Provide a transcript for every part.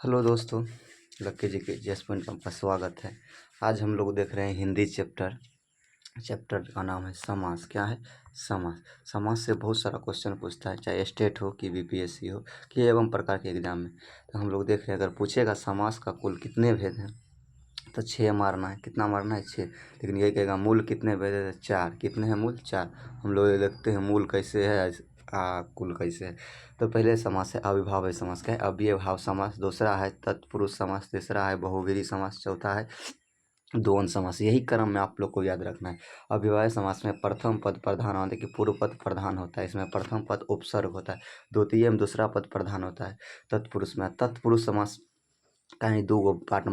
Hello दोस्तों, लक्की जी के GS point का स्वागत है। आज हम लोग देख रहे हैं हिंदी चैप्टर का नाम है समास। क्या है? समास। समास से बहुत सारा क्वेश्चन पूछता है, चाहे स्टेट हो कि बीपीएससी हो कि एवं प्रकार के एग्जाम में। तो हम लोग देख रहे हैं, अगर पूछेगा समास का कुल कितने भेद हैं तो 6 मारना है। कितना मारना है? 6। लेकिन यही कहेगा मूल कितने भेद है? 4। कितने हैं मूल? 4। हम लोग ये देखते हैं मूल कैसे है, कुल कैसे है। तो पहले समास है अविभाज्य समास। क्या है? अव्ययभाव समास। दूसरा है तत्पुरुष समास। तीसरा है बहुव्रीहि समास। चौथा है द्वंद्व समास। यही क्रम में आप लोग को याद रखना है। अव्ययभाव समास में प्रथम पद प्रधान होता है कि पूर्व पद प्रधान होता है, इसमें प्रथम पद उपसर्ग होता है। द्वितीय में दूसरा पद प्रधान होता है। तत्पुरुष में तत्पुरुष समास कहीं दो पार्ट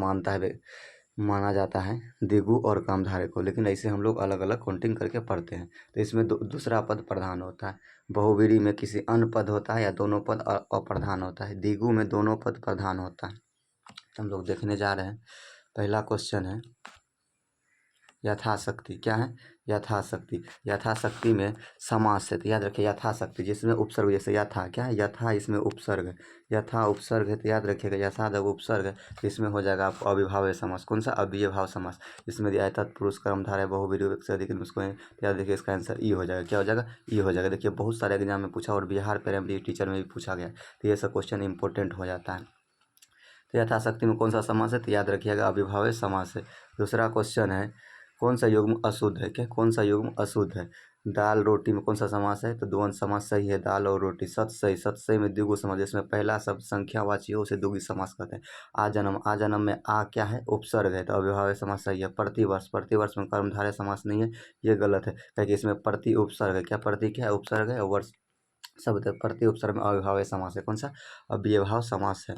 माना जाता है, द्विगु और कामधारय को, लेकिन ऐसे हम लोग अलग अलग काउंटिंग करके पढ़ते हैं। तो इसमें दूसरा पद प्रधान होता है। बहुव्रीहि में किसी अन्य पद होता है या दोनों पद अप्रधान होता है। द्विगु में दोनों पद प्रधान होता है। तो हम लोग देखने जा रहे हैं। पहला क्वेश्चन है यथाशक्ति। क्या है? यथाशक्ति। यथाशक्ति में समास है, तो याद रखिए यथाशक्ति जिसमें उपसर्ग, जैसे यथा। क्या है? यथा, इसमें उपसर्ग है। यथा उपसर्ग है तो याद रखिएगा यथा जब उपसर्ग है तो इसमें हो जाएगा आपको अविभाज्य समास। कौन सा? अव्ययभाव समास। इसमें दिया है तत्पुरुष कर्मधारय बहुव्रीहि से अधिक उसको, तो याद रखिए इसका आंसर ई हो जाएगा। क्या हो जाएगा? ई हो जाएगा। देखिए बहुत सारे एग्जाम में पूछा और बिहार प्राइमरी टीचर में भी पूछा गया, तो ये सब क्वेश्चन इंपॉर्टेंट हो जाता है। तो यथाशक्ति में कौन सा समास है? तो याद रखिएगा अविभाज्य समास है। दूसरा क्वेश्चन है कौन सा युग्म अशुद्ध है? क्या? कौन सा युग्म अशुद्ध है? दाल रोटी में कौन सा समास है? तो द्वंद्व समास सही है, दाल और रोटी। सतसई। सतसई में द्विगु समास, जिसमें पहला शब्द संख्यावाची हो उसे द्विगु समास कहते हैं। आजन्म। आजन्म में आ क्या है? उपसर्ग है, तो अविभाज्य समास सही है। प्रतिवर्ष। प्रतिवर्ष में कर्मधारय समास नहीं है, ये गलत है, क्योंकि इसमें प्रति उपसर्ग है। क्या? प्रति क्या है? उपसर्ग है, और वर्ष शब्द है। प्रति उपसर्ग में अविभाज्य समास है। कौन सा? अव्ययभाव समास है।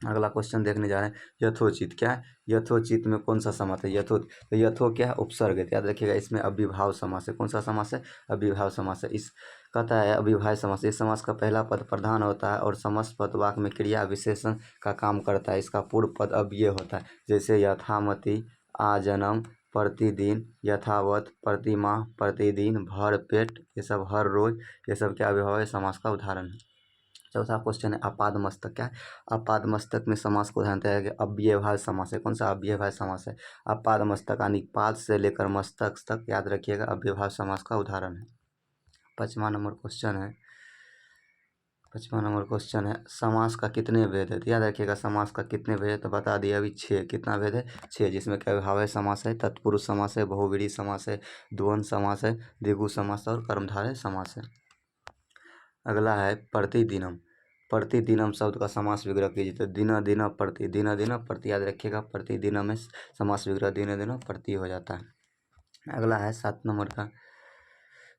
अगला क्वेश्चन देखने जा रहे हैं यथोचित। क्या है? यथोचित में कौन सा समास है? यथो, तो यथो क्या है? उपसर्ग है, तो याद रखिएगा इसमें अव्ययभाव समास है। कौन सा समास है? अव्ययभाव समास है। इस कहता है अव्ययभाव समास, इस समास का पहला पद प्रधान होता है और समस्त पद वाक्य में क्रिया विशेषण का काम करता है। इसका पूर्व पद अव्यय होता है, जैसे यथामति, आजन्म, प्रतिदिन, यथावत, प्रतिमाह, प्रतिदिन, भर पेट, ये सब हर रोज, ये सब क्या अव्ययभाव समास का उदाहरण है। चौथा क्वेश्चन है अपाद मस्तक। क्या है? अपाद मस्तक में समास को ध्यान है कि अव्ययभाज्य समास है। कौन सा अव्ययभाज्य समास है? अपाद मस्तक, यानी पाद से लेकर मस्तक तक, याद रखिएगा अव्ययभाज्य समास का उदाहरण है। पाँचवा नंबर क्वेश्चन है समास का कितने भेद है? तो याद रखिएगा समास का कितने भेद है, तो बता दिया अभी 6। कितना भेद है? 6, जिसमें क्या अव्ययभाज्य समास है, तत्पुरुष समास है, बहुव्रीहि समास है, द्वंद्व समास है, द्विगु समास और कर्मधारय समास है। अगला है प्रतिदिनम। प्रतिदिनम शब्द का समास विग्रह कीजिए, तो दिन दिन प्रति। दिन दिन प्रति, याद रखिएगा प्रतिदिनम में समास विग्रह दिन दिन प्रति हो जाता है। अगला है 7 नंबर का,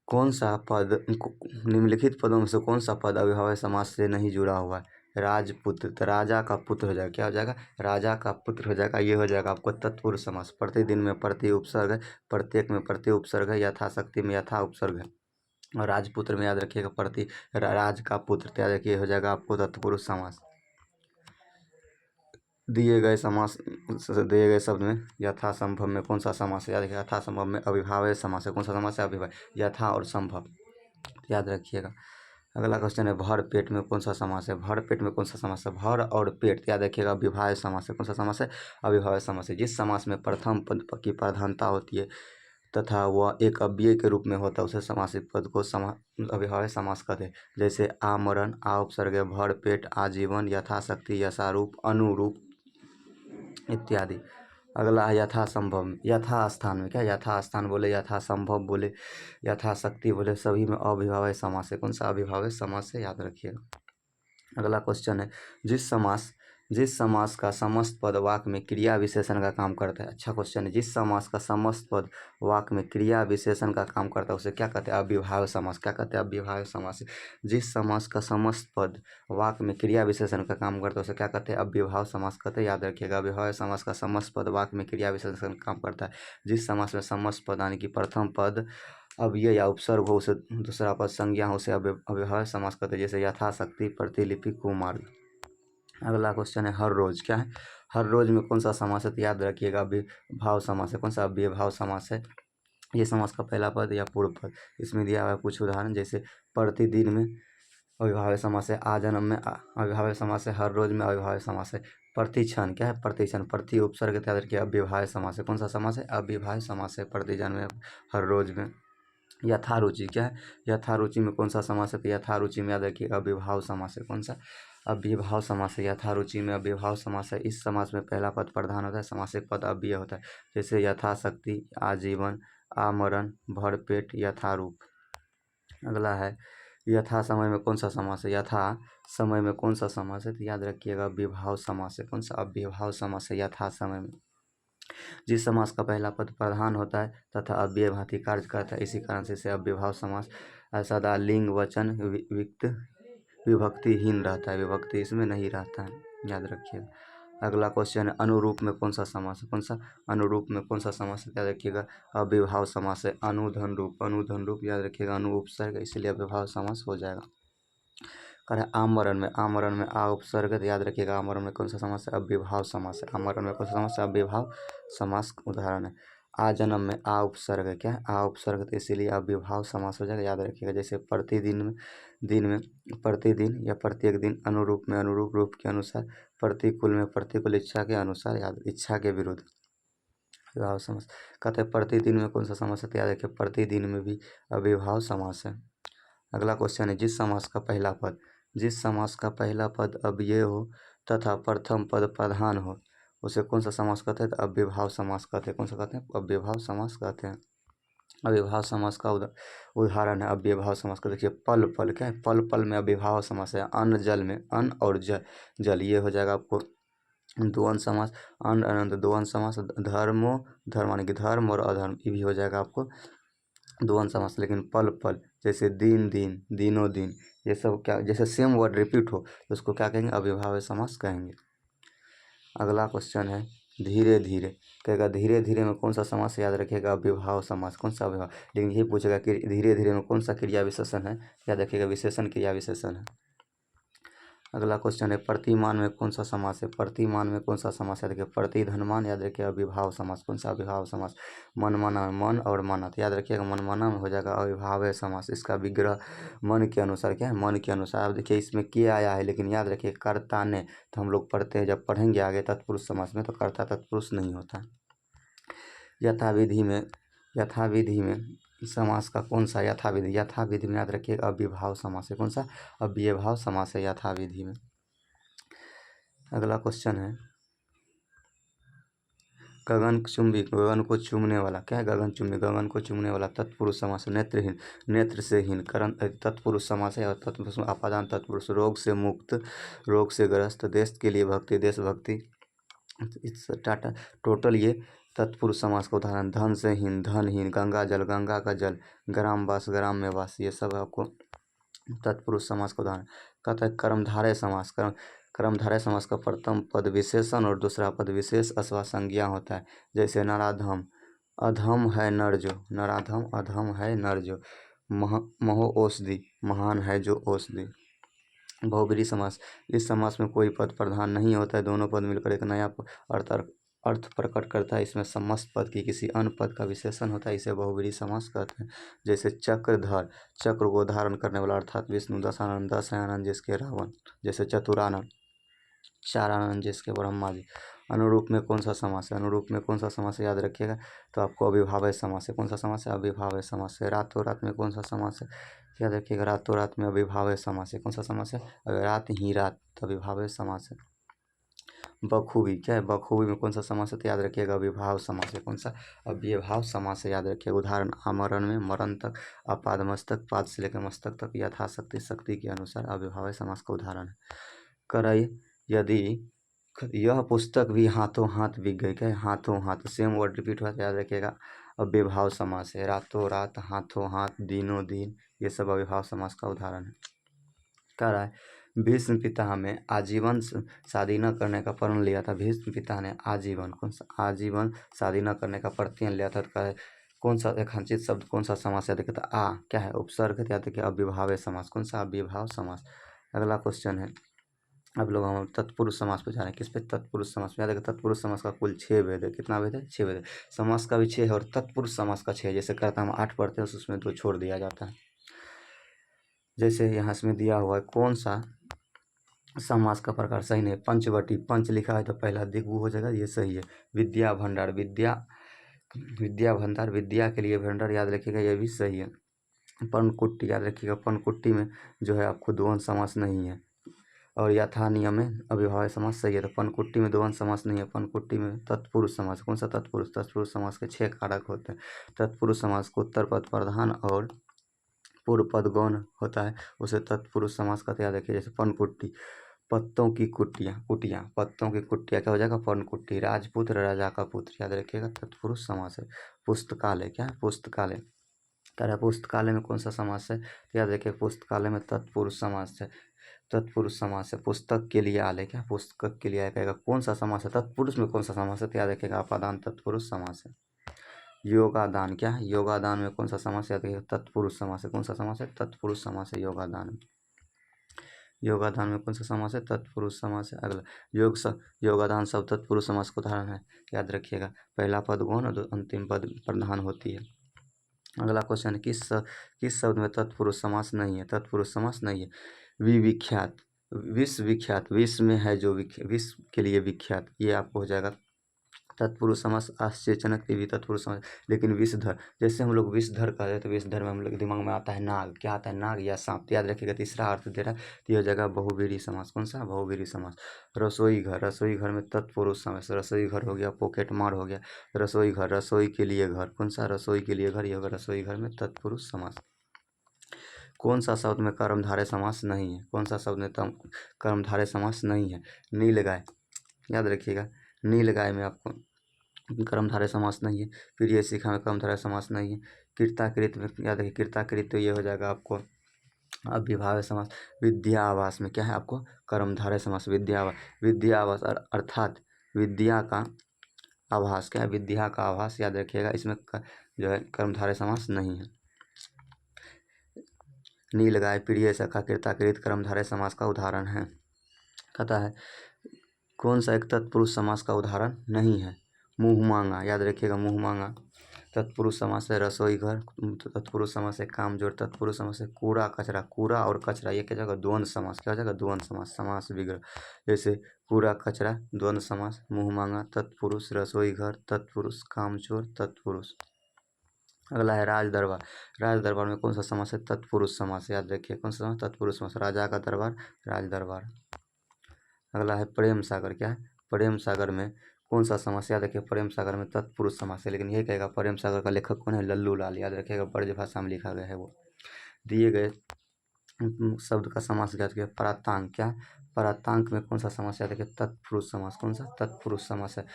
कौन सा पद निम्नलिखित पदों में से कौन सा पद अव्ययभाज्य समास से नहीं जुड़ा हुआ है? राजपुत्र, तो राजा का पुत्र हो जाएगा। क्या हो जाएगा? राजा का पुत्र हो जाएगा। ये हो जाएगा आपको तत्पुरुष समास। प्रतिदिन में प्रति उपसर्ग है, प्रत्येक में प्रति उपसर्ग है, यथाशक्ति में यथा उपसर्ग है, और राजपुत्र में याद रखिएगा प्रति राज का पुत्र, तो याद रखिए हो जाएगा आपको तत्पुरुष समास। दिए गए शब्द में यथासंभव में कौन सा समास है? याद रखिए यथासंभव में अविभाज्य समास है। कौन सा समास है? अविभाज्य। यथा और संभव, याद रखिएगा। अगला क्वेश्चन है भर पेट में कौन सा समास है? भर पेट में कौन सा समास है? भर और पेट, याद रखिएगा अविभाज्य समास है। कौन सा समास है? अविभाज्य समास है। जिस समास में प्रथम पद की प्रधानता होती है तथा वह एक अव्यय के रूप में होता है उसे समासिक पद को अव्ययभाज्य समास कहते हैं। जैसे आमरण, आ उपसर्ग, भर पेट, आजीवन, यथाशक्ति, यथारूप, अनुरूप इत्यादि। अगला है यथासंभव। यथास्थान में, क्या यथास्थान बोले, यथासंभव बोले, यथाशक्ति बोले, सभी में अव्ययभाज्य समास है। कौन सा अव्ययभाज्य समास है? याद रखिएगा। अगला क्वेश्चन है जिस समास का समस्त पद वाक्य में क्रिया विशेषण का काम करता है। अच्छा क्वेश्चन है। जिस समास का समस्त पद वाक्य में क्रिया विशेषण का काम करता है उसे क्या कहते हैं? अव्ययभाज्य समास। क्या कहते हैं? अव्ययभाज्य समास। जिस समास का समस्त पद वाक्य में क्रिया विशेषण का काम करता है उसे क्या कहते हैं? अव्ययभाज्य समास कहते हैं। याद रखिएगा अव्ययभाज्य समास का समस्त पद वाक्य में क्रिया विशेषण का काम करता है। जिस समास में समस्त पद यानी कि प्रथम पद अव्यय या उपसर्ग हो उसे, दूसरा पद संज्ञा हो उसे अव्ययभाज्य समास कहते हैं, जैसे यथाशक्ति, प्रतिलिपि, कुमार्ग। अगला क्वेश्चन है हर रोज। क्या है? हर रोज में कौन सा समास है? तो याद रखिएगा अव्ययभाव समास है। कौन सा अव्ययभाव समास है? ये समास का पहला पद या पूर्व पद। इसमें दिया हुआ है कुछ उदाहरण, जैसे प्रतिदिन में अविभाज्य समास है आ जन्म में, अविभाज्य समास है हर रोज में, अविभाज्य समास है प्रति क्षण, क्या है प्रति क्षण, प्रति उपसर्ग याद रखिए अव्यवहार्य समास है, कौन सा समास है अव्यवहार्य समास है, प्रति क्षण में, हर रोज में। यथारुचि, क्या है यथारुचि में कौन सा समास है, तो यथारुचि में याद रखिए अव्यवहार समास है, कौन सा अव्यवहार समास है, यथारुचि में अव्यवहार समास है। इस समास में पहला पद प्रधान होता है, समासिक पद अव्यय होता है, जैसे यथाशक्ति, आजीवन, आमरण, भरपेट, यथारूप। अगला है यथा समय में कौन सा समास है, यथा समय में कौन सा समास है, तो याद रखिएगा अव्यवहार समास है, कौन सा अव्यवहार समास है यथा समय में। जिस समास का पहला पद प्रधान होता है तथा अव्ययभाती कार्य करता है, इसी कारण से इसे अव्यवहार समास सदा लिंग वचन विक्त विभक्तिहीन रहता है, विभक्ति इसमें नहीं रहता है, याद रखिएगा। अगला क्वेश्चन है अनुरूप में कौन सा समास है, कौन सा अनुरूप में कौन सा समास है, याद रखिएगा अव्यवहार समास है, अनुधन रूप, अनुधन रूप याद रखिएगा अनु उपसर्ग, इसलिए अव्यवहार समास हो जाएगा। कर आमरण में, आमरण में आ उपसर्ग, याद रखिएगा आमरण में कौन सा समास है अव्यवहार समास है, आमरण में कौन सा समास है अव्यवहार समास उदाहरण है। आ जन्म में आ उपसर्ग है, क्या है आ उपसर्ग, तो इसीलिए अव्यवहार समास हो जाएगा, याद रखिएगा। जैसे प्रतिदिन में, दिन में प्रतिदिन या प्रत्येक दिन, अनुरूप में अनुरूप रूप के अनुसार, प्रतिकूल में प्रतिकूल इच्छा के अनुसार, याद इच्छा के विरुद्ध अव्यवहार समास। कहते हैं प्रतिदिन में कौन सा समास है, तो याद रखिए प्रतिदिन में भी अव्यवहार समास है। अगला क्वेश्चन है जिस समास का पहला पद, जिस समास का पहला पद अव्यय हो तथा प्रथम पद प्रधान हो, उसे कौन सा समास कहते हैं, तो अव्यवहार समास कहते हैं, कौन सा कहते हैं अव्यवहार समास कहते हैं। अव्यवहार समास का उदाहरण है अव्यवहार समास का, देखिए पल पल, क्या है पल पल में अव्यवहार समास है। अन्न जल में, अन्न और जल, जल ये हो जाएगा आपको द्वंद्व समास। अन्न अनंत द्वंद्व समास। धर्मो, धर्म यानी कि धर्म और अधर्म, ये भी हो जाएगा आपको द्वंद्व समास। लेकिन पल पल, जैसे दिन दिन, दिनों दिन, ये सब क्या, जैसे सेम वर्ड रिपीट हो तो उसको क्या कहेंगे अव्यवहार्य समास कहेंगे। अगला क्वेश्चन है धीरे धीरे, कहेगा धीरे धीरे में कौन सा समास, याद रखिएगा अव्यवहार समास, कौन सा अव्यवहार। लेकिन यही पूछेगा कि धीरे धीरे में कौन सा क्रिया विशेषण है, याद रखिएगा विशेषण क्रिया विशेषण है। अगला क्वेश्चन है प्रतिमान में कौन सा समास है, प्रतिमान में कौन सा समास है, देखिए प्रतिधनमान, याद रखिए अविभाव समास, कौन सा अविभाव समास। मनमाना में मन और मानत, याद रखिएगा मनमाना में हो जाएगा अविभाव समास, इसका विग्रह मन के अनुसार, क्या है मन के अनुसार। अब देखिए इसमें के आया है, लेकिन याद रखिए कर्ता ने, तो हम लोग पढ़ते हैं जब पढ़ेंगे आगे तत्पुरुष समास में, तो कर्ता तत्पुरुष नहीं होता। यथाविधि में, यथाविधि में समास का कौन सा, यथाविधि, यथाविधि में याद रखिए अव्ययभाव समास है, कौन सा अव्ययभाव समास है यथाविधि में। अगला क्वेश्चन है गगन चुंबी, गगन को चूमने वाला, क्या है गगन चुंबी, गगन को चूमने वाला तत्पुरुष समास है। नेत्रहीन, नेत्र से हीन करण तत्पुरुष समास है, और तत्पुरुष अपादान तत्पुरुष। रोग से मुक्त, रोग से ग्रस्त। देश के लिए भक्ति, देशभक्ति। इस टाटा टोटल ये तत्पुरुष समास का उदाहरण। धन से हीन, धनहीन। गंगा जल, गंगा का जल। ग्रामवास, ग्राम में वास, ये सब आपको तत्पुरुष समास का उदाहरण। कहता है कर्मधारय समास, कर्मधारय समास का प्रथम पद विशेषण और दूसरा पद विशेष अथवा संज्ञा होता है। जैसे नराधम, अधम है नर जो, नराधम अधम है नर जो। महो औषधि, महान है जो औषधि। बहुब्रीहि समास, इस समास में कोई पद प्रधान नहीं होता है, दोनों पद मिलकर एक नया अर्थ प्रकट करता है। इसमें समस्त पद की किसी अन्य पद का विशेषण होता है, इसे बहुब्रीहि समास कहते हैं। जैसे चक्रधर, चक्र को धारण करने वाला, अर्थात विष्णु। दशानन, दस है आनंद जिसके रावण। जैसे चतुरानन, चार आनंद जिसके ब्रह्मा जी। अनुरूप में कौन सा समास है, अनुरूप में कौन सा समास है, याद रखिएगा तो आपको अविभाज्य समास है, कौन सा समास है अविभाज्य समास है। रातों रात में कौन सा समास है, याद रखिएगा रातों रात में अविभाज्य समास है, कौन सा समास है अगर रात ही रात, तो अविभाज्य समास है। बखूबी, क्या है बखूबी में कौन सा समास है, तो याद रखिएगा अविभाव समास है, कौन सा अव्ययभाव समास है, याद रखिएगा। उदाहरण आमरण में मरण तक, अपाद मस्तक, पाद से लेकर मस्तक तक, यथाशक्ति शक्ति के अनुसार अव्ययभाव समास का उदाहरण है। करई, यदि यह पुस्तक भी हाथों हाथ बिक गई, क्या है हाथों हाथ, सेम वर्ड रिपीट हुआ, याद रखिएगा अव्ययभाव समास है। रातों रात, हाथों हाथ, दिनों दिन, ये सब अव्ययभाव समास का उदाहरण है। कह रहा है भीष्म पिता में आजीवन शादी न करने का प्रण लिया था, भीष्म पिता ने आजीवन, कौन सा आजीवन शादी न करने का प्रतिज्ञा लिया था, तो कौन सा रेखांकित शब्द, कौन सा समास, याद रखिए आ, क्या है उपसर्ग, याद रखिए अव्ययभाव समास, कौन सा अव्ययभाव समास। अगला क्वेश्चन है, अब लोग हम तत्पुरुष समास पे जा रहे हैं, किस पे तत्पुरुष समास पे। याद रखिए तत्पुरुष समास का कुल 6 भेद है, कितना भेद है 6 भेद है। समास का भी 6 है और तत्पुरुष समास का 6 है, जैसे करता हम 8 पढ़ते हैं उसमें 2 छोड़ दिया जाता है। जैसे यहाँ इसमें दिया हुआ है कौन सा समास का प्रकार सही नहीं है। पंचवटी, पंच लिखा है तो पहला दिग्गु हो जाएगा, ये सही है। विद्या भंडार, विद्या भंडार, विद्या के लिए भंडार याद रखिएगा, ये भी सही है। पर्णकुटी याद रखिएगा, पर्णकुटी में जो है आपको द्वंद्व समास नहीं है। और यथा नियम में अविभाज्य समास सही है। तो पर्णकुटी में द्वंद्व समास नहीं है। पर्णकुटी में तत्पुरुष समास, कौन सा तत्पुरुष? तत्पुरुष समास के 6 कारक होते हैं। तत्पुरुष समास को उत्तर पद प्रधान और पूर्व पद गौण होता है, उसे तत्पुरुष समास का याद रखिए। जैसे पर्णकुटी, पत्तों की कुटियाँ, पत्तों की कुटिया क्या हो जाएगा? पर्णकुटी। राजपुत्र, राजा का पुत्र याद रखिएगा, तत्पुरुष समास है। पुस्तकालय क्या है? पुस्तकालय। कह रहा है पुस्तकालय में कौन सा समास है? याद रखिए पुस्तकालय में तत्पुरुष समास है। तत्पुरुष समास है। पुस्तक के लिए आलय, क्या? पुस्तक के लिए आय कहेगा। कौन सा समास है? तत्पुरुष में कौन सा समास है? तो याद रखिएगा अपादान तत्पुरुष समास है। योगादान क्या है? योगादान में कौन सा समास है? याद रखिएगा तत्पुरुष समास है। कौन सा समास है? तत्पुरुष समास है योगादान में। योगादान में कौन सा समास है? तत्पुरुष समास है। अगला योगादान शब्द तत्पुरुष समास का उदाहरण है, याद रखिएगा। पहला पद गौण और अंतिम पद प्रधान होती है। अगला क्वेश्चन है किस शब्द में तत्पुरुष समास नहीं है? तत्पुरुष समास नहीं है। विविख्यात, विश्वविख्यात, विश्व में है जो विश्व के लिए विख्यात, ये आपको हो जाएगा तत्पुरुष समास। आश्चर्यजनक के भी तत्पुरुष समास। लेकिन विषधर, जैसे हम लोग विषधर कहते हैं तो विषधर में हम लोग दिमाग में आता है नाग, क्या आता है? नाग या सांप। तो याद रखिएगा तीसरा अर्थ दे रहा है, तो ये हो जाएगा बहुव्रीहि समास। कौन सा? बहुव्रीहि समास। रसोई घर, रसोई घर में तत्पुरुष समास। रसोई घर हो गया, पॉकेट मार हो गया। रसोई घर, रसोई के लिए घर, कौन सा? रसोई के लिए घर, ये होगा रसोई घर में तत्पुरुष समास। कौन सा शब्द में कर्मधारय समास नहीं है? कौन सा शब्द में कर्मधारय समास नहीं है? नीलगाय, याद रखिएगा नीलगाय में आपको कर्मधारय समास नहीं है। फिर ये शिखा में कर्मधारय समास नहीं है। कृताकृत में याद रखिए कृताकृत, तो ये हो जाएगा आपको अव्ययभाव समास। विद्या आवास में क्या है आपको? कर्मधारय समास। विद्या आवास अर्थात विद्या का आभास, क्या है? विद्या का आभास, याद रखिएगा इसमें जो है कर्मधारय समास नहीं है। नीलगाय, प्रिय सखा, कृताकृत कर्मधारय समास का उदाहरण है। कहता है कौन सा एक तत्पुरुष समास का उदाहरण नहीं है? मुँह मांगा, याद रखिएगा मुँह मांगा तत्पुरुष समास है। रसोई घर तत्पुरुष समास है। कामजोर तत्पुरुष समास है। कूड़ा कचरा, कूड़ा और कचरा ये क्या जाएगा? द्वंद्व समास। क्या हो जाएगा? द्वंद्व समास। समास विग्रह, जैसे कूड़ा कचरा द्वंद्व समास। मुँह मांगा तत्पुरुष, रसोई घर तत्पुरुष, कामचोर तत्पुरुष। अगला है राज दरबार। राज दरबार में कौन सा समास है? तत्पुरुष समास, याद रखिए कौन सा समास? तत्पुरुष समास। राजा का दरबार, राज दरबार। अगला है प्रेम सागर, क्या है? प्रेम सागर में कौन सा समास? याद रखिए प्रेम सागर में तत्पुरुष समास है। लेकिन यही कहेगा प्रेम सागर का लेखक कौन है? लल्लू लाल, याद रखिएगा ब्रज भाषा में लिखा गया है वो। दिए गए शब्द का समास याद रखिए। परातांक, क्या? परातांक में कौन सा समास? याद रखिए तत्पुरुष समास। कौन सा? तत्पुरुष समास है।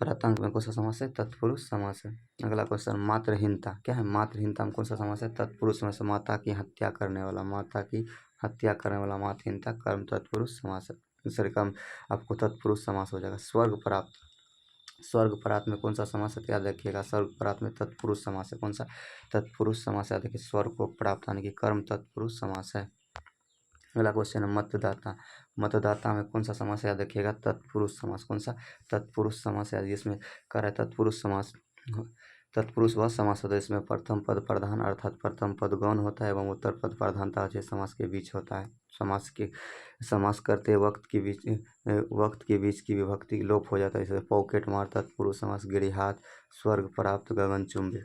परातांक में कौन सा समास है? तत्पुरुष समास है। अगला क्वेश्चन मातृहीनता, क्या है? मातृहीनता में कौन सा समास है? तत्पुरुष समास। माता की हत्या करने वाला, माता की हत्या करने वाला मातृहीनता कर्म तत्पुरुष समास है। सॉरी कर्म आपको तत्पुरुष समास हो जाएगा। स्वर्ग प्राप्त, स्वर्ग प्राप्त में कौन सा समास है? याद रखिएगा स्वर्ग प्राप्त में तत्पुरुष समास है। कौन सा? तत्पुरुष समास। याद रखिए स्वर्ग को प्राप्त आने की कर्म तत्पुरुष समास है। अगला क्वेश्चन है मतदाता। मतदाता में कौन सा समास है? याद रखिएगा तत्पुरुष समास। कौन सा? तत्पुरुष समास है। जिसमें कह रहा है तत्पुरुष समास, तत्पुरुष वह समास होता है इसमें प्रथम पद प्रधान अर्थात प्रथम पद गौण होता है एवं उत्तर पद प्रधानता है समास के बीच होता है। समास करते वक्त के बीच की विभक्ति लोप हो जाता है। जैसे पॉकेट मार तत्पुरुष समास। गिरिहात, स्वर्ग प्राप्त, गगनचुंबी।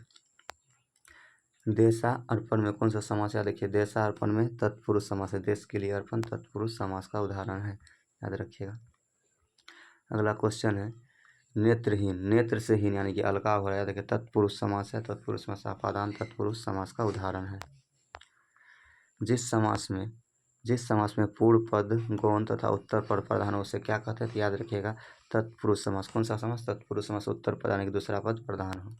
देशा अर्पण में कौन सा समास है? देखिए देशा अर्पण में तत्पुरुष समास है। देश के लिए अर्पण तत्पुरुष समास का उदाहरण है, याद रखिएगा। अगला क्वेश्चन है नेत्रहीन, नेत्र से हीन यानी कि अलगाव हो रहा है। देखिए तत्पुरुष समास है। तत्पुरुष समास अपादान तत्पुरुष समास का उदाहरण है। जिस समास में पूर्व पद गौण तथा उत्तर पद प्रधान हो उसे क्या कहते हैं? तो याद रखिएगा तत्पुरुष समास। कौन सा समास? तत्पुरुष समास। उत्तर पद यानी कि दूसरा पद प्रधान हो।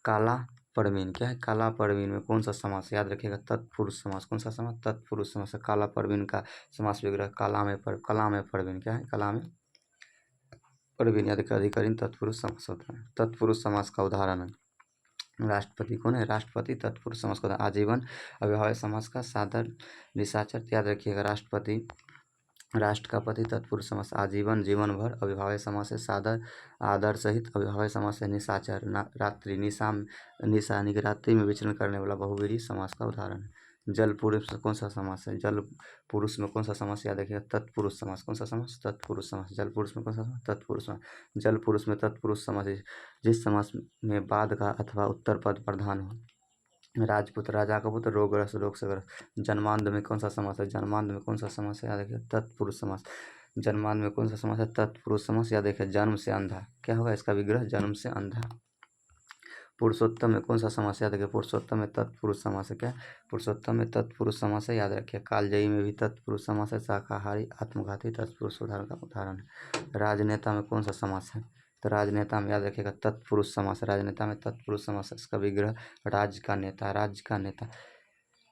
काला परवीन, क्या है? काला परवीन में कौन सा समास? याद रखिएगा तत्पुरुष समास। कौन सा समास? तत्पुरुष समास। काला परवीन का समास विग्रह कला में परवीन, क्या है? कला में परवीन याद रखिए अधिकरण तत्पुरुष समास होता है। तत्पुरुष समास का उदाहरण है राष्ट्रपति। कौन है? राष्ट्रपति तत्पुरुष समास का। आजीवन अव्यवहार्य समास का सादर निशाचर, याद रखिएगा राष्ट्रपति राष्ट्र का पति तत्पुरुष समास। आजीवन जीवन भर अव्यवहार्य समास है। सादर आदर सहित अव्यवहार्य समास है। निशाचर रात्रि, निशा यानी कि रात्रि में विचरण करने वाला बहुव्रीहि समास का उदाहरण है। जल पुरुष में कौन सा समास है? जल पुरुष में कौन सा समास? याद रखिएगा तत्पुरुष समास। कौन सा समास? तत्पुरुष समास। जल पुरुष में कौन सा समास? तत्पुरुष समास। जल पुरुष में तत्पुरुष समास जिस समास में बाद का अथवा उत्तर पद प्रधान हो। राजपुत्र राजा का पुत्र, रोगग्रस्त रोग से ग्रस्त। जन्मांध में कौन सा समास है? जन्मांध में कौन सा समास है? याद रखिए तत्पुरुष समास। जन्मांध में कौन सा समास है? तत्पुरुष समास। याद रखिए जन्म से अंधा। क्या होगा इसका विग्रह? जन्म से अंधा। पुरुषोत्तम में कौन सा समास? याद रखिए पुरुषोत्तम में तत्पुरुष समास है। क्या? पुरुषोत्तम में तत्पुरुष समास है। याद रखिए कालजयी में भी तत्पुरुष समास है। शाकाहारी आत्मघाती तत्पुरुष उदाहरण का उदाहरण है। राजनेता में कौन सा समास है? तो राजनेता में याद रखिएगा तत्पुरुष समास। राजनेता में तत्पुरुष समास है। इसका विग्रह राज्य का नेता। राज्य का नेता।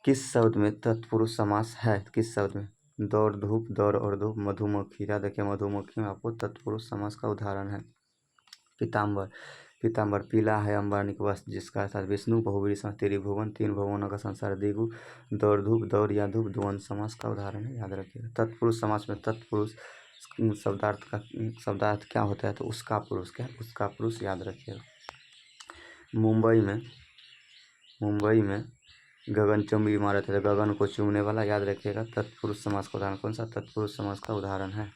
किस शब्द में तत्पुरुष समास है? किस शब्द में? दौड़ धूप, दौड़ और धूप। मधुमक्खी। याद रखिए मधुमक्खी में आपको तत्पुरुष समास का उदाहरण है। पीताम्बर। पीताम्बर पीला है अंबरनिक वस्त्र जिसका अर्थात विष्णु। बहुवीर समास त्रिभुवन, तीन भुवनों का संसार दिगु। दौड़ धूप, दौड़ या धूप द्वंद्व समास का उदाहरण है। याद रखिएगा तत्पुरुष समास में तत्पुरुष शब्दार्थ क्या होता है? तो उसका पुरुष। क्या? उसका पुरुष। याद रखिएगा। मुंबई में गगनचुंबी इमारत है। गगन को चूमने वाला। याद रखिएगा तत्पुरुष समास का उदाहरण कौन सा? तत्पुरुष समास का उदाहरण है।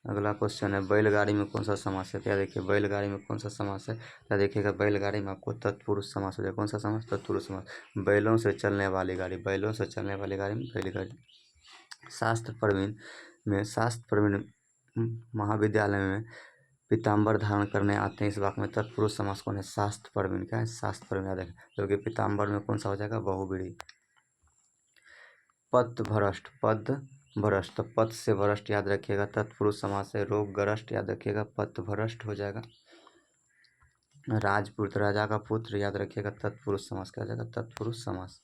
अगला क्वेश्चन है बैलगाड़ी में कौन सा समास है? क्या देखिए बैलगाड़ी में कौन सा समास है? क्या देखिएगा बैलगाड़ी में आपको तत्पुरुष समास हो जाएगा। कौन सा समास? तत्पुरुष समास। बैलों से चलने वाली गाड़ी। बैलों से चलने वाली गाड़ी में बैलगाड़ी। शास्त्र प्रवीण महाविद्यालय में पीताम्बर धारण करने आते हैं। इस वाक्य में तत्पुरुष समास कौन है? शास्त्र प्रवीण। क्या है? शास्त्र प्रवीण। याद रखें क्योंकि पीताम्बर में कौन सा हो जाएगा? बहुव्रीहि। पथभ्रष्ट। पदभ्रष्ट। पथ से भ्रष्ट। याद रखिएगा तत्पुरुष समास है। रोगग्रस्त। याद रखिएगा पथभ्रष्ट हो जाएगा। राजपुत्र राजा का पुत्र। याद रखिएगा तत्पुरुष समास क्या हो जाएगा? तत्पुरुष समास।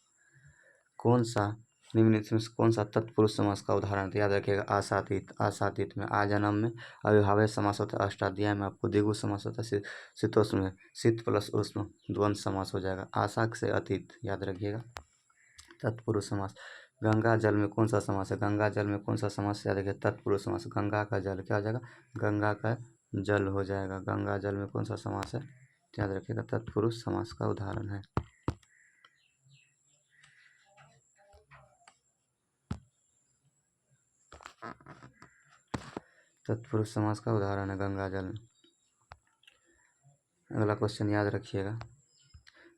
कौन सा निम्नलिखित में कौन सा तत्पुरुष समास का उदाहरण? तो याद रखिएगा आशातीत। आशातीत में आजन्म में अविभाज्य समास होता है। अष्टाध्यायी में आपको द्विगु समास होता है। शीतोष्ण में शीत प्लस उष्ण द्वंद्व समास हो जाएगा। आशा से अतीत। याद रखिएगा तत्पुरुष समास। गंगा जल में कौन सा समास है? गंगा जल में कौन सा समास? याद रखिए तत्पुरुष समास। गंगा का जल क्या हो जाएगा? गंगा का जल हो जाएगा। गंगा जल में कौन सा समास है? याद रखिएगा तत्पुरुष समास का उदाहरण है। तत्पुरुष समास का उदाहरण है गंगा जल में। अगला क्वेश्चन याद रखिएगा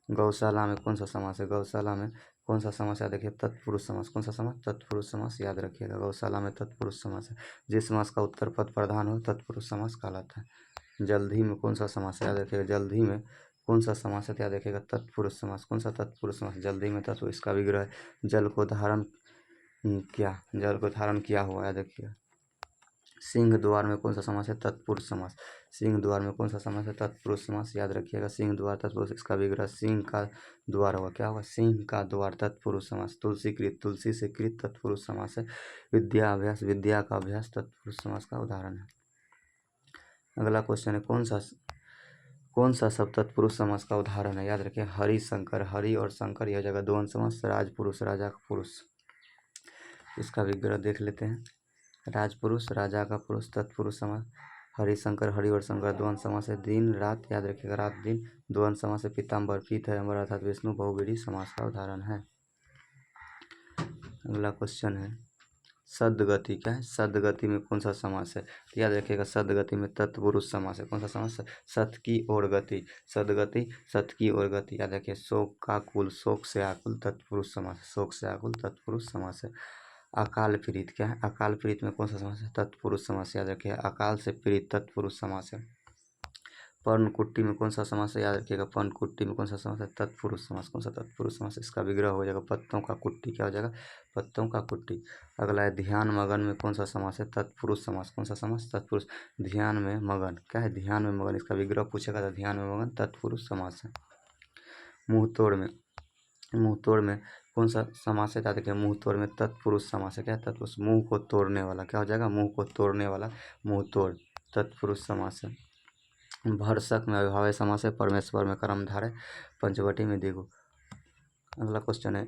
गौशाला में कौन सा समास है? गौशाला में कौन सा समास? याद रखिए तत्पुरुष समास। कौन सा समास? तत्पुरुष समास। याद रखिएगा गौशाला में तत्पुरुष समास है। जिस समास का उत्तर पद प्रधान हो तत्पुरुष समास कहलाता है। जल्दी में कौन सा समास है? याद रखिएगा जल्दी में कौन सा समास है? याद रखिएगा तत्पुरुष समास। कौन सा तत्पुरुष समास? जल्दी में तत्व। इसका विग्रह जल को धारण किया हुआ। याद रखिएगा सिंह द्वार में कौन सा समास है? तत्पुरुष समास। सिंह द्वार में कौन सा समास है? तत्पुरुष समास। याद रखिएगा सिंह द्वार तत्पुरुष। इसका विग्रह सिंह का द्वार होगा। क्या होगा? सिंह का द्वार तत्पुरुष समास। तुलसी कृत। तुलसी से कृत तत्पुरुष समास है। विद्या अभ्यास। विद्या का अभ्यास तत्पुरुष समास का उदाहरण है। अगला क्वेश्चन है कौन सा सब तत्पुरुष समास का उदाहरण है? याद रखिए हरि शंकर। हरि और शंकर यह जगह द्वंद्व समास। राजपुरुष राजा का पुरुष। इसका विग्रह देख लेते हैं। राजपुरुष राजा का पुरुष तत्पुरुष समास। हरिशंकर हरि और शंकर द्वंद्व समास है। दिन रात। याद रखिएगा रात दिन द्वंद्व समास है। पीताम्बर पीत है अमर अर्थात विष्णु बहुव्रीहि समास का उदाहरण है। अगला क्वेश्चन है सद्गति। क्या है? सद्गति में कौन सा समास है? तो याद रखिएगा सद्गति में तत्पुरुष समास है। कौन सा समास? सत की ओर गति। सद्गति सत की ओर गति। याद रखिए शोक का कुल। शोक से आकुल तत्पुरुष समास। शोक से आकुल तत्पुरुष समास है। अकाल पीड़ित। क्या है? अकाल पीड़ित में कौन सा समास है? तत्पुरुष समास। याद रखिए अकाल से पीड़ित तत्पुरुष समास है। पर्णकुटी में कौन सा समास है? याद रखिएगा पर्णकुटी में कौन सा समास है? तत्पुरुष समास। कौन सा तत्पुरुष समास? इसका विग्रह हो जाएगा पत्तों का कुट्टी। क्या हो जाएगा? पत्तों का कुट्टी। अगला है ध्यान मगन में कौन सा समास है? तत्पुरुष समास। कौन सा समास? तत्पुरुष। ध्यान में मगन। क्या है? ध्यान में मगन। इसका विग्रह पूछेगा तो ध्यान में मगन तत्पुरुष समास है। मुंह तोड़ में कौन सा समास है? देखिए मुंह तोड़ में तत्पुरुष समास है। क्या है? तत्पुरुष। मुंह को तोड़ने वाला। क्या हो जाएगा? मुंह को तोड़ने वाला मुंह तोड़ तत्पुरुष समास है। भरसक में अविभाज्य समास है। परमेश्वर में कर्मधारय। पंचवटी में दिगु। अगला क्वेश्चन है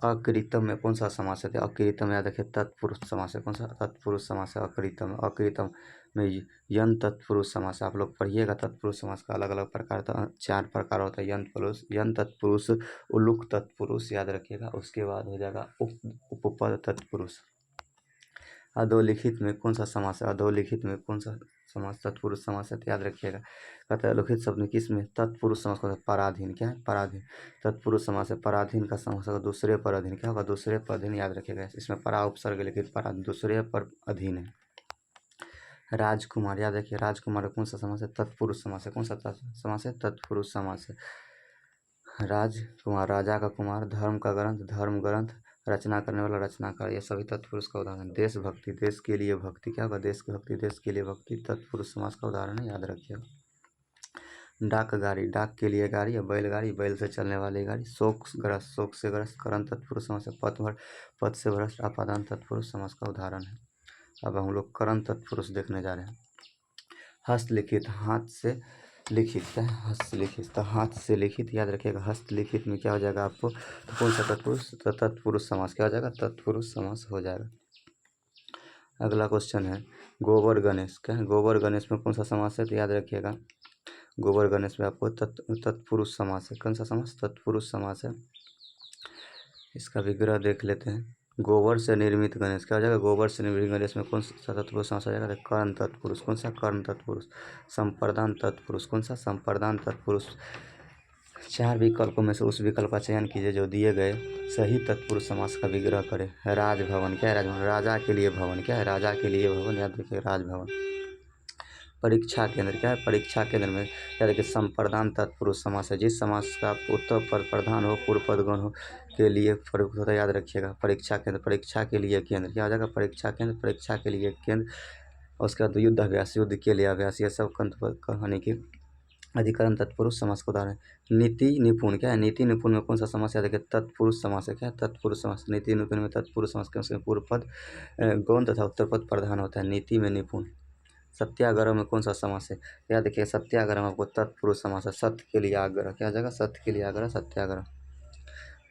अकृतम में कौन सा समास है? तो अकृतम याद रखिए तत्पुरुष समास है। कौन सा? तत्पुरुष समास है अकृतम। अकृतम में यंत तत्पुरुष समास। आप लोग पढ़िएगा तत्पुरुष समास का अलग अलग प्रकार, तो 4 प्रकार होता है। यंत तत्पुरुष, उलुक तत्पुरुष याद रखिएगा। उसके बाद हो जाएगा उपपद तत्पुरुष। अधोलिखित में कौन सा समास है? अधोलिखित में कौन सा समास तत्पुरुष समास है? तो याद रखिएगा। कहता है अधोलिखित शब्द में किस में तत्पुरुष समास होता है? पराधीन। क्या है? पराधीन। तत्पुरुष समास है। पराधीन का समास होगा दूसरे पर अधीन। क्या होगा? दूसरे पर अधीन याद रखिएगा। इसमें परा उपसर्ग लिखित पराधीन, दूसरे पर अधीन है। राजकुमार याद रखिए। राजकुमार कौन सा समास है? तत्पुरुष समास है। कौन सा समास है? तत्पुरुष समास है। राजकुमार, राजा का कुमार, धर्म का ग्रंथ, धर्म ग्रंथ, रचना करने वाला, रचनाकार, ये सभी तत्पुरुष का उदाहरण। देशभक्ति, देश के लिए भक्ति। क्या होगा? देश की भक्ति, देश के लिए भक्ति तत्पुरुष समास का उदाहरण है, याद रखिएगा। डाक गाड़ी, डाक के लिए गाड़ी, या बैलगाड़ी, बैल से चलने वाली गाड़ी। शोक ग्रस्त, शोक से ग्रस्त, करण तत्पुरुष समास है। पथभ्रष्ट, पथ से भ्रष्ट, अपादान तत्पुरुष समास का उदाहरण है। अब हम लोग करण तत्पुरुष देखने जा रहे हैं। हस्तलिखित, हाथ से लिखित है। हस्तलिखित तो हाथ से लिखित याद रखिएगा। हस्तलिखित में क्या हो जाएगा आपको? तो कौन सा तत्पुरुष? तो तत्पुरुष समास क्या हो जाएगा? तत्पुरुष समास हो जाएगा। अगला क्वेश्चन है गोबर गणेश। क्या है? गोबर गणेश में कौन सा समास है? तो याद रखिएगा गोबर गणेश में आपको तत्पुरुष समास है। कौन सा समास? तत्पुरुष समास है। इसका विग्रह देख लेते हैं। गोबर से निर्मित गणेश। क्या हो जाएगा? गोबर से निर्मित गणेश में कौन सा तत्पुरुष समास हो जाएगा? कर्ण तत्पुरुष। कौन सा? कर्ण तत्पुरुष। संप्रदान तत्पुरुष। कौन सा? संप्रदान तत्पुरुष। 4 विकल्पों में से उस विकल्प का चयन कीजिए जो दिए गए सही तत्पुरुष समास का विग्रह करे। राजभवन। क्या है? राजभवन, राजा के लिए भवन। क्या है? राजा के लिए भवन, याद रखिए राजभवन। परीक्षा केंद्र। क्या है? परीक्षा केंद्र में याद रखिए संप्रदान तत्पुरुष समास है। जिस समास का उत्तर पद प्रधान हो, पूर्व पद गौण हो के लिए प्रयुक्त होता है, याद रखिएगा। परीक्षा केंद्र, परीक्षा के लिए केंद्र। क्या हो जाएगा? परीक्षा केंद्र, परीक्षा के लिए केंद्र। और उसके बाद युद्ध अभ्यास, युद्ध के लिए अभ्यास, ये सब कहानी की अधिकरण तत्पुरुष समास का उदाहरण है। नीति निपुण। क्या है? नीति निपुण में कौन सा समास है? देखिए तत्पुरुष समास है। क्या है? तत्पुरुष समास। नीति निपुण में तत्पुरुष समास के पूर्व पद गौण तथा उत्तर पद प्रधान होता है। नीति में निपुण। सत्याग्रह में कौन सा समास है? याद देखिए सत्याग्रह में आपको तत्पुरुष समास है। सत्य के लिए आग्रह। क्या हो जाएगा? सत्य के लिए आग्रह, सत्याग्रह।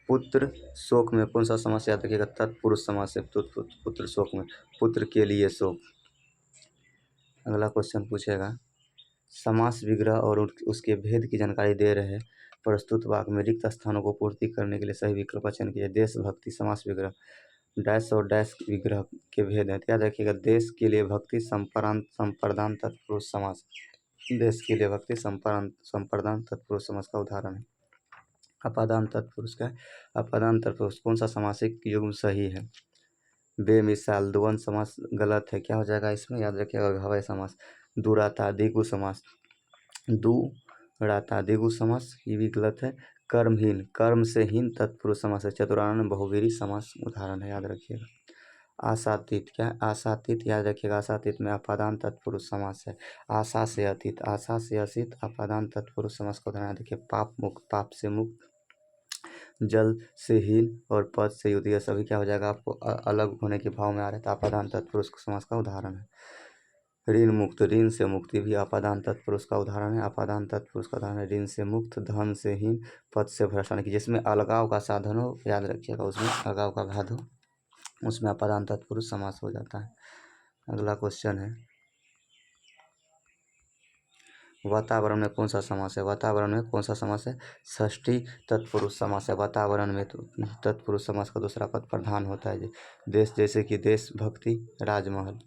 पुत्र शोक में कौन सा समास? याद रखिएगा तत्पुरुष समास है। पुत्र शोक में पुत्र के लिए शोक। अगला क्वेश्चन पूछेगा समास विग्रह और उसके भेद की जानकारी दे रहे प्रस्तुत वाक्य में रिक्त स्थानों को पूर्ति करने के लिए सही विकल्प का चयन कीजिए। देशभक्ति समास विग्रह, डैश और डैश विग्रह के भेद हैं। याद रखिएगा देश के लिए भक्ति संप्रदान तत्पुरुष समास। देश के लिए भक्ति संप्रदान तत्पुरुष समास का उदाहरण है। अपादान तत्पुरुष का अपादान तत्पुरुष कौन सा सामासिक युग्म सही है? बेमिसाल। द्वंद्व समास गलत है। क्या हो जाएगा इसमें? याद रखिएगा घवय समास। दुराता दिगु समास, दुराता दिगु समास ये भी गलत है। कर्महीन, कर्म से हीन तत्पुरुष समास है। चतुरानन बहुवीरी समास उदाहरण है, याद रखिएगा। आशातीत। क्या है? आशातीत याद रखिएगा। आशातीत में अपादान तत्पुरुष समास है। आशा से अतीत, आशा से अतीत अपादान तत्पुरुष समास का उदाहरण देखिए। पाप मुक्त, पाप से मुक्त। जल से हीन और पद से युद्ध, यह सभी क्या हो जाएगा आपको अलग होने के भाव में आ रहा है, तो अपादान तत्पुरुष समास का उदाहरण है। ऋण मुक्त, ऋण से मुक्ति भी अपादान तत्पुरुष का उदाहरण है। अपादान तत्पुरुष का उदाहरण है ऋण से मुक्त, धन से हीन, पद से भ्रष्ट, की जिसमें अलगाव का साधन हो, याद रखिएगा उसमें अलगाव का घात हो, उसमें अपादान तत्पुरुष समास हो जाता है। अगला क्वेश्चन है वातावरण में कौन सा समास है? वातावरण में कौन सा समास है? षष्ठी तत्पुरुष समास है। वातावरण में तत्पुरुष समास का दूसरा पद प्रधान होता है। देश, जैसे कि देशभक्ति, राजमहल।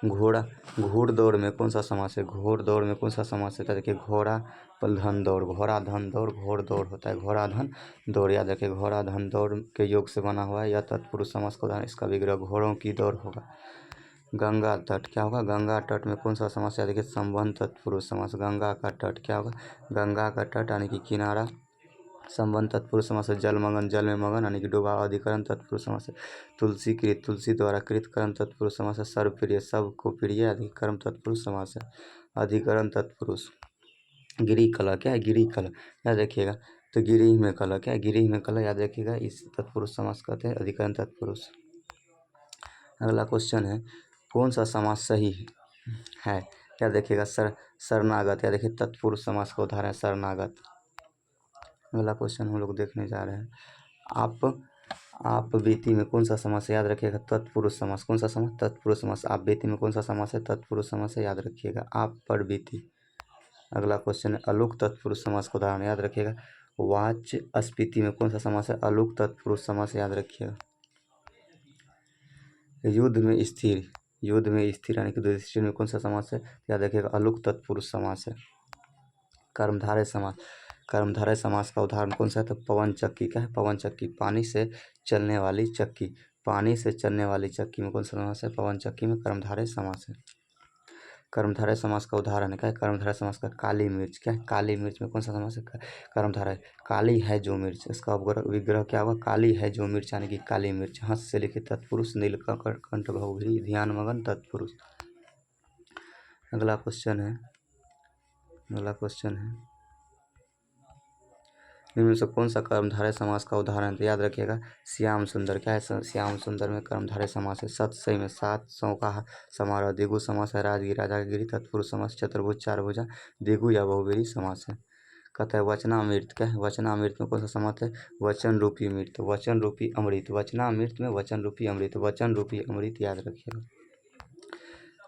घोड़ा, घोड़दौड़ में कौन सा समास है? घोड़दौड़ में कौन सा समास है? देखिए घोड़ा धन दौड़, घोड़ा धन दौड़, घोड़दौड़ होता है। घोड़ा धन दौड़, याद रखिए घोड़ा धन दौड़ के योग से बना हुआ है। यह तत्पुरुष समास का उदाहरण, इसका विग्रह घोड़ों की दौड़ होगा। गंगा तट। क्या होगा? गंगा तट में कौन सा समास है? देखिए संबंध तत्पुरुष समास। गंगा का तट क्या होगा? गंगा का तट यानी कि किनारा। संबंध तत्पुरुष समास है। जलमग्न, जल में मगन यानी कि डूबा। अधिकरण तत्पुरुष समास है। तुलसी कृत, तुलसी द्वारा कृत। कर्म तत्पुरुष समास है। सर्वप्रिय, सबको प्रिय। अधिकरण तत्पुरुष समास है। अधिकरण तत्पुरुष। गिरी कला। क्या है? गिरी कला, याद रखिएगा। तो गिरी में कला। क्या है? गिरी में कला, याद रखिएगा। इस तत्पुरुष समास कहते हैं अधिकरण तत्पुरुष। अगला क्वेश्चन है कौन सा समास सही है? क्या देखिएगा शरणागत, या देखिए तत्पुरुष समास का उदाहरण है शरणागत। अगला क्वेश्चन हम लोग देखने जा रहे हैं आप बीती में कौन सा समास है याद रखिएगा, तत्पुरुष समास। कौन सा समास, तत्पुरुष समास। आप बीती में कौन सा समास है, तत्पुरुष समास है, याद रखिएगा। आप पर बीती। अगला क्वेश्चन है अलुक तत्पुरुष समास का उदाहरण, याद रखिएगा। वाच अस्पीति में कौन सा समास है, अलुक तत्पुरुष समास, याद रखिएगा। युद्ध में स्थिर, युद्ध में स्थिर यानी कि युधिष्ठिर में कौन सा समास है, याद रखिएगा, अलुक तत्पुरुष समास है। कर्मधारय समास, कर्मधारय समास का उदाहरण कौन सा है, तो पवन चक्की। क्या है, पवन चक्की, पानी से चलने वाली चक्की। पानी से चलने वाली चक्की में कौन सा समास है, पवन चक्की में कर्मधारय समास है। कर्मधारय समास का उदाहरण है, क्या है, कर्मधारय समास का काली मिर्च। क्या है, काली मिर्च में कौन सा समास है, कर्मधारय। काली है जो मिर्च, इसका विग्रह क्या होगा, काली है जो मिर्च यानी कि काली मिर्च। हंस से लिखित तत्पुरुष, नीलकंठ बहुव्रीहि ध्यान मगन तत्पुरुष। अगला क्वेश्चन है इनमें से कौन सा कर्मधारय समास का उदाहरण है, तो याद रखिएगा श्याम सुंदर। क्या है, श्याम सुंदर में कर्मधारय समास है। सतसई में सात सौ का समारोह, दिगु समास है। राजगिरी राजा की गिरी, तत्पुरुष समास। चतुर्भुज चार भुजा, दिगु या बहुव्रीहि समास है। कहता है वचनामृत। क्या है, वचनामृत में कौन सा समास है, वचन रूपी अमृत। वचन रूपी अमृत, वचनामृत में वचन रूपी अमृत, वचन रूपी अमृत, याद रखिएगा।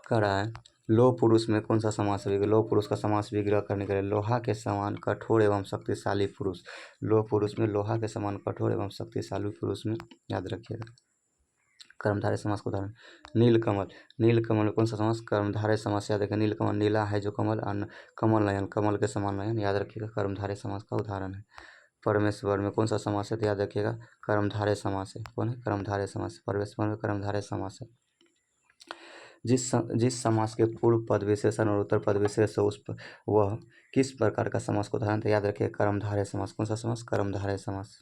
कह रहा है लोह पुरुष में कौन सा समास है, लोह पुरुष का समास विग्रह करने के लिए, लोहा के समान कठोर एवं शक्तिशाली पुरुष। लोह पुरुष में लोहा के समान कठोर एवं शक्तिशाली पुरुष में, याद रखिएगा। कर्मधारय समास का उदाहरण नीलकमल। नीलकमल में कौन सा समास, कर्मधारय समास, याद रखिए। नीलकमल, नीला है जो कमल, कमल नयन, कमल के समान नयन, याद रखिएगा, कर्मधारय समास का उदाहरण है। परमेश्वर में कौन सा समास है, तो याद रखिएगा कर्मधारय समास है। कौन है, कर्मधारय समास। परमेश्वर में कर्मधारय समास है। जिस समास के पूर्व पद विशेषण और उत्तर पद विशेष हो वह किस प्रकार का समास का उदाहरण, तो याद रखिए कर्मधारय समास। कौन सा समास, कर्मधारय समास।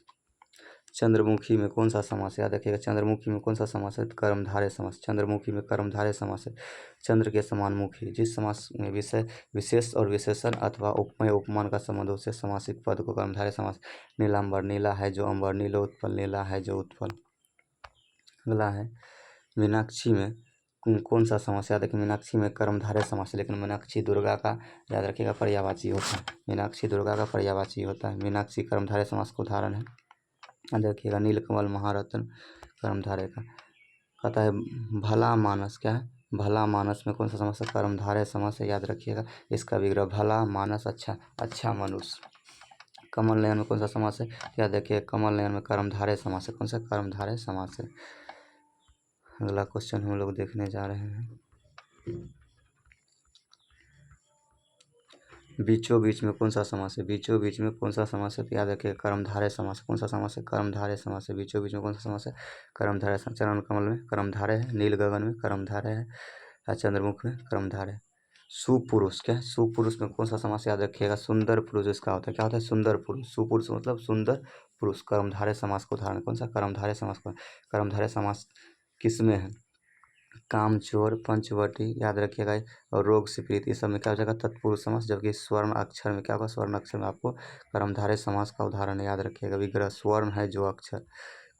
चंद्रमुखी में कौन सा समास, याद रखिएगा चंद्रमुखी में कौन सा समास है, कर्मधारय समास। चंद्रमुखी में कर्मधारय समास है। चंद्र के समान मुखी, जिस समास में विशेष और विशेषण अथवा उपमेय उपमान का संबंध उसे समासिक पद को कर्मधारय समास। नीलांबर, नीला है जो अंबर, नीलोत्पल, नीला है जो उत्पल। अगला है मीनाक्षी में कौन सा समास, याद रखिए मीनाक्षी में कर्मधारय समास है, लेकिन मीनाक्षी दुर्गा का, याद रखिएगा, पर्यायवाची होता है। मीनाक्षी दुर्गा का पर्यायवाची होता है। मीनाक्षी कर्मधारय समास का उदाहरण है, याद रखिएगा। नीलकमल महारत्न कर्मधारय का। कहता है भला मानस। क्या है, भला मानस में कौन सा समास है, कर्मधारय समास है, याद रखिएगा। इसका विग्रह भला मानस, अच्छा मनुष्य। कमल नयन में कौन सा समास है, याद रखिए कमल नयन में कर्मधारय समास है। कौन सा, कर्मधारय समास है। अगला क्वेश्चन हम लोग देखने जा रहे हैं बीचों बीच में कौन सा समास है। बीचों बीच में कौन सा समास है, तो याद रखिए कर्मधारय समास। कौन सा समास है, कर्मधारय समास है। बीचों बीच में कौन सा समास है, कर्मधारय। चरण कमल में कर्मधारय है, नील गगन में कर्मधारय है, और चंद्रमुख में कर्मधारय है। सुपुरुष। क्या है, सुपुरुष में कौन सा समास, याद रखिएगा सुंदर पुरुष इसका होता है। क्या होता है, सुंदर पुरुष। सुपुरुष मतलब सुंदर पुरुष। कर्मधारय समास का उदाहरण कौन सा, कर्मधारय समास का। कर्मधारय समास किसमें है, कामचोर, पंचवटी, याद रखिएगा। और रोग से पीड़ित, इस सब में क्या हो जाएगा, तत्पुरुष समास। जबकि स्वर्ण अक्षर में क्या होगा, स्वर्ण अक्षर में आपको कर्मधारय समास का उदाहरण याद रखिएगा। विग्रह स्वर्ण है जो अक्षर।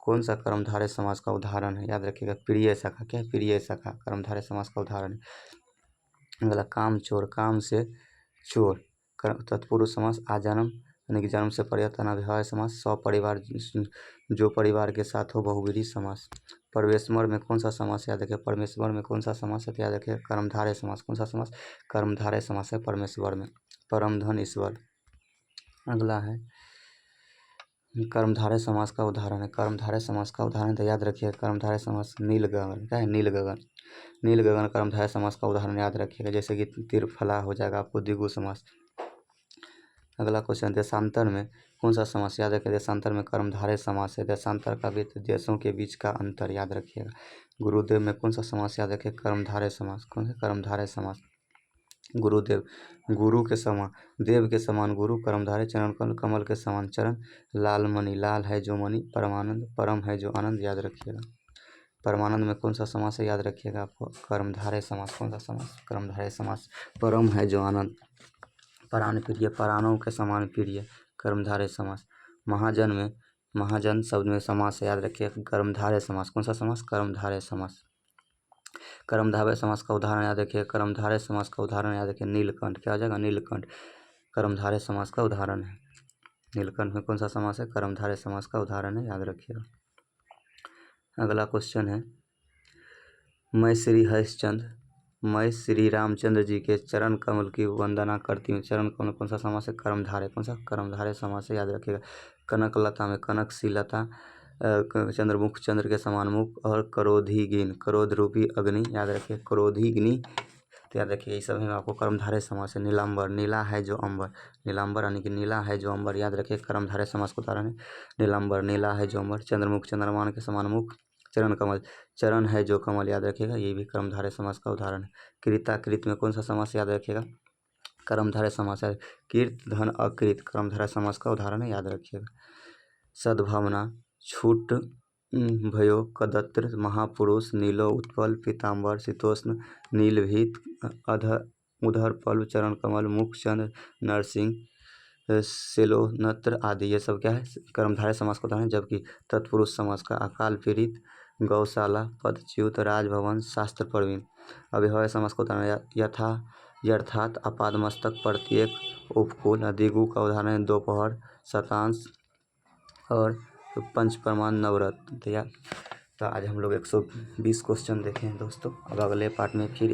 कौन सा कर्मधारय समास का उदाहरण है, याद रखिएगा प्रिय सखा। क्या है, प्रिय सखा कर्मधारय समास का उदाहरण है। अगला कामचोर, काम से चोर, तत्पुरुष समास। आजन्म यानी कि जन्म से पर्यंत, अनाविवाह समास। सपरिवार, जो परिवार के साथ हो, बहुव्रीहि समास। परमेश्वर में कौन सा समास, याद रखिए परमेश्वर में कौन सा समास है, तो याद रखिए कर्मधारय समास। कौन सा समास, कर्मधारय समास है परमेश्वर में। परम धन ईश्वर। अगला है कर्मधारय समास का उदाहरण है। कर्मधारय समास का उदाहरण तो याद रखिए कर्मधारय समास नील गगन। क्या है, नील गगन। नील गगन कर्मधारय समास का उदाहरण याद रखिएगा, जैसे कि तिरफला हो जाएगा आपको द्विगु समास। अगला क्वेश्चन, देशांतर में कौन सा समास, याद रखिए देशांतर में कर्मधारय समास है। देशांतर का भी देशों के बीच का अंतर, याद रखिएगा। गुरुदेव में कौन सा समास, याद रखिए कर्मधारय समास। कौन सा, कर्मधारय समास। गुरुदेव, गुरु के समान, देव के समान गुरु, कर्मधारय। चरण कमल के समान चरण। लाल मणि, लाल है जो मणि। परमानंद, परम है जो आनंद, याद रखिएगा। परमानंद में कौन सा समास है, याद रखिएगा आपको कर्मधारय समास। कौन सा समास, कर्मधारय समास। परम है जो आनंद। प्राण प्रिय, प्राणों के समान प्रिय, कर्मधारय समास। महाजन में, महाजन शब्द में समास है, याद रखिए कर्मधारय समास। कौन सा समास, कर्मधारय समास। कर्मधारय समास का उदाहरण याद रखिए, कर्मधारय समास का उदाहरण याद रखिए नीलकंठ। क्या हो जाएगा, नीलकंठ कर्मधारय समास का उदाहरण है। नीलकंठ में कौन सा समास है? कर्मधारय समास का उदाहरण है, याद रखिएगा। अगला क्वेश्चन है, मैं श्री रामचंद्र जी के चरण कमल की वंदना करती हूँ। चरण कमल कौन सा समास है? कर्मधारय। कौन सा? कर्मधारय समास है, याद रखिएगा। कनकलता में कनकशीलता, चंद्रमुख चंद्र के समान मुख, और क्रोधिगिन क्रोध रूपी अग्नि, याद रखिए क्रोधिग्नि, तो याद रखिए ये सब है आपको कर्मधारय समास है। नीलांबर, नीला है जो अंबर, नीलांबर यानी कि नीला है जो अंबर, याद रखिए कर्मधारय समास का उदाहरण है नीलांबर, नीला है जो अंबर। चंद्रमुख चंद्रमान के समान मुख, चरण कमल, चरण है जो कमल, याद रखिएगा ये भी कर्मधारय समास का उदाहरण है। कृता, कृत में कौन सा समास, याद रखिएगा कर्मधारय समास है। कृत धन अकृत, कर्मधारय समास का उदाहरण है, याद रखिएगा। सद्भावना, छूट भयो कदत्र, महापुरुष, नीलो उत्पल, पीताम्बर, शीतोष्ण, नीलभीत, उधर पल्लव, चरण कमल, मुख चंद्र, नरसिंह, सेलोनत्र आदि, ये सब क्या है? कर्मधारय समास का उदाहरण है। जबकि तत्पुरुष समास का अकाल पीड़ित, गौशाला, पदच्युत, राजभवन, शास्त्र प्रवीण। अव्यय समास का उदाहरण यथा, यर्थात, आपादमस्तक, प्रत्येक, उपकूल। दिगु का उदाहरण है दोपहर, शतांश और पंच प्रमाण, नवरत्न। तो आज हम लोग 120 क्वेश्चन देखे हैं दोस्तों। अब अगले पार्ट में फिर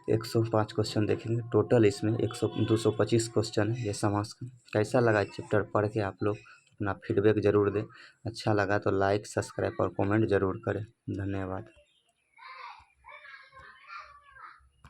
105 क्वेश्चन देखेंगे। टोटल इसमें 225 क्वेश्चन है ये समास का। कैसा लगा चैप्टर पढ़ के? आप लोग अपना फीडबैक ज़रूर दें। अच्छा लगा तो लाइक, सब्सक्राइब और कमेंट ज़रूर करें। धन्यवाद।